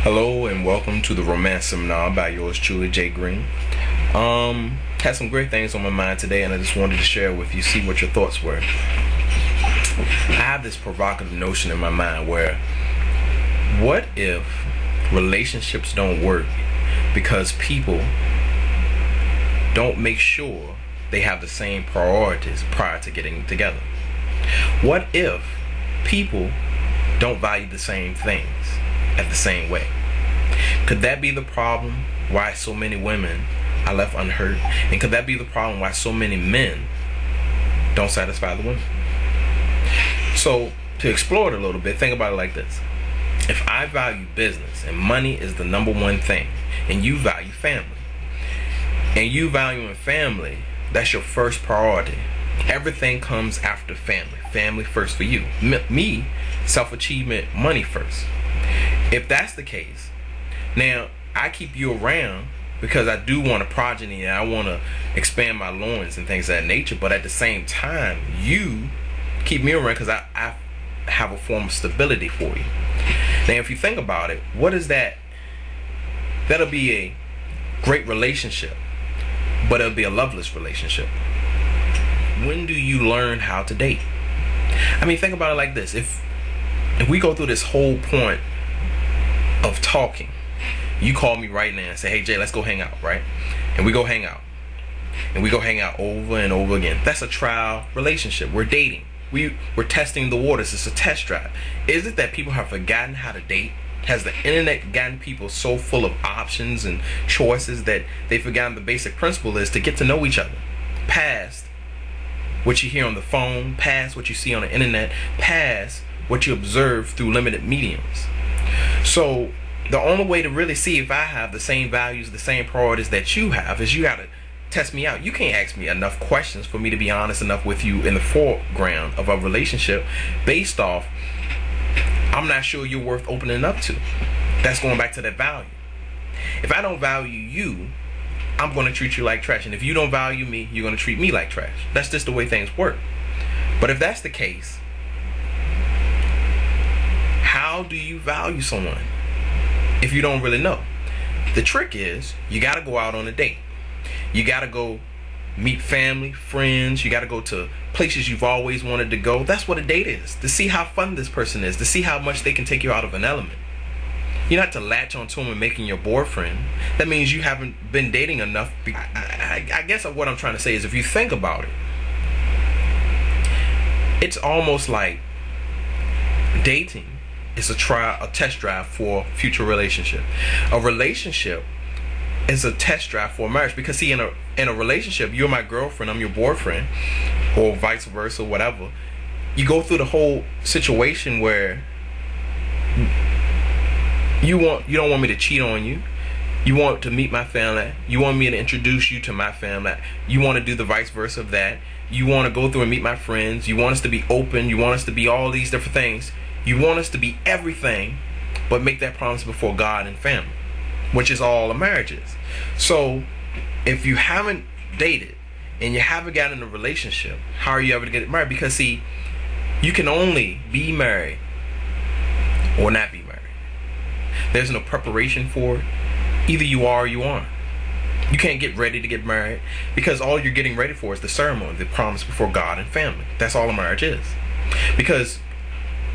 Hello and welcome to the Romance Seminar by yours truly, Jay Green. Had some great things on my mind today, and I just wanted to share with you, see what your thoughts were. I have this provocative notion in my mind where, what if relationships don't work because people don't make sure they have the same priorities prior to getting together? What if people don't value the same things at the same way? Could that be the problem why so many women are left unhurt? And could that be the problem why so many men don't satisfy the women? So to explore it a little bit, think about it like this. If I value business and money is the number one thing, and you value family, and you valuing family, that's your first priority. Everything comes after family. Family first for you. Me, self-achievement, money first. If that's the case, now I keep you around because I do want a progeny and I want to expand my loins and things of that nature, but at the same time, you keep me around because I have a form of stability for you. Now, if you think about it, what is that? That'll be a great relationship, but it'll be a loveless relationship. When do you learn how to date? I mean, think about it like this. If we go through this whole point of talking, you call me right now and say, hey Jay, let's go hang out, right? And we go hang out. And we go hang out over and over again. That's a trial relationship. We're dating. We're testing the waters. It's a test drive. Is it that people have forgotten how to date? Has the internet gotten people so full of options and choices that they've forgotten the basic principle is to get to know each other? Past what you hear on the phone, past what you see on the internet, past what you observe through limited mediums. So the only way to really see if I have the same values, the same priorities that you have, is you got to test me out. You can't ask me enough questions for me to be honest enough with you in the foreground of a relationship based off I'm not sure you're worth opening up to. That's going back to that value. If I don't value you, I'm going to treat you like trash. And if you don't value me, you're going to treat me like trash. That's just the way things work. But if that's the case, how do you value someone if you don't really know? The trick is you got to go out on a date. You got to go meet family, friends. You got to go to places you've always wanted to go. That's what a date is, to see how fun this person is, to see how much they can take you out of an element. You're not to latch onto them and making your boyfriend. That means you haven't been dating enough. I guess what I'm trying to say is, if you think about it, it's almost like dating is a test drive for future relationship. A relationship is a test drive for marriage, because see, in a relationship, you're my girlfriend, I'm your boyfriend, or vice versa, whatever. You go through the whole situation where you don't want me to cheat on you. You want to meet my family. You want me to introduce you to my family. You want to do the vice versa of that. You want to go through and meet my friends. You want us to be open. You want us to be all these different things. You want us to be everything, but make that promise before God and family, which is all a marriage is. So if you haven't dated and you haven't gotten in a relationship, how are you ever to get married? Because see, you can only be married or not be married. There's no preparation for it. Either you are or you aren't. You can't get ready to get married, because all you're getting ready for is the ceremony, the promise before God and family. That's all a marriage is. Because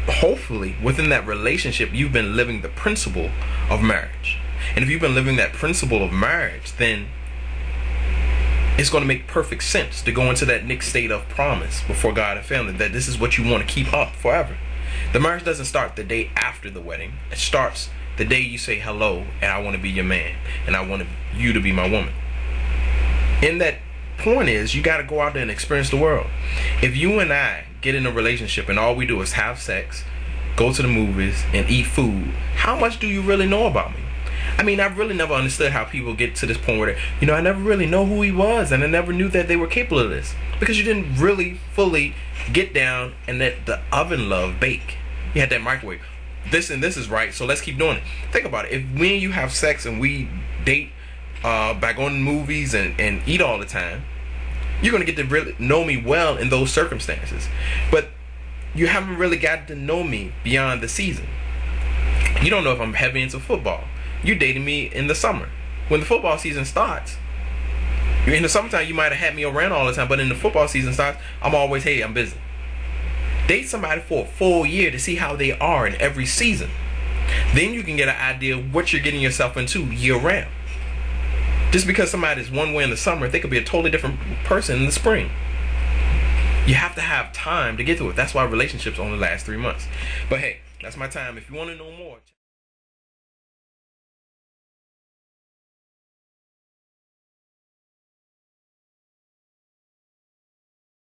hopefully within that relationship you've been living the principle of marriage. And if you've been living that principle of marriage, then it's going to make perfect sense to go into that next state of promise before God and family, that this is what you want to keep up forever. The marriage doesn't start the day after the wedding. It starts the day you say hello and I want to be your man and I want you to be my woman. And that point is, you got to go out there and experience the world. If you and I get in a relationship and all we do is have sex, go to the movies and eat food, how much do you really know about me? I mean, I've really never understood how people get to this point where I never really know who he was, and I never knew that they were capable of this, because you didn't really fully get down and let the oven love bake. You had that microwave. This and this is right, so let's keep doing it. Think about it. If me and you have sex and we date by going to movies and eat all the time, you're going to get to really know me well in those circumstances. But you haven't really gotten to know me beyond the season. You don't know if I'm heavy into football. You dated me in the summer. When the football season starts, in the summertime you might have had me around all the time, but in the football season starts, I'm always, hey, I'm busy. Date somebody for a full year to see how they are in every season. Then you can get an idea of what you're getting yourself into year round. Just because somebody's one way in the summer, they could be a totally different person in the spring. You have to have time to get to it. That's why relationships only last 3 months. But hey, that's my time. If you want to know more.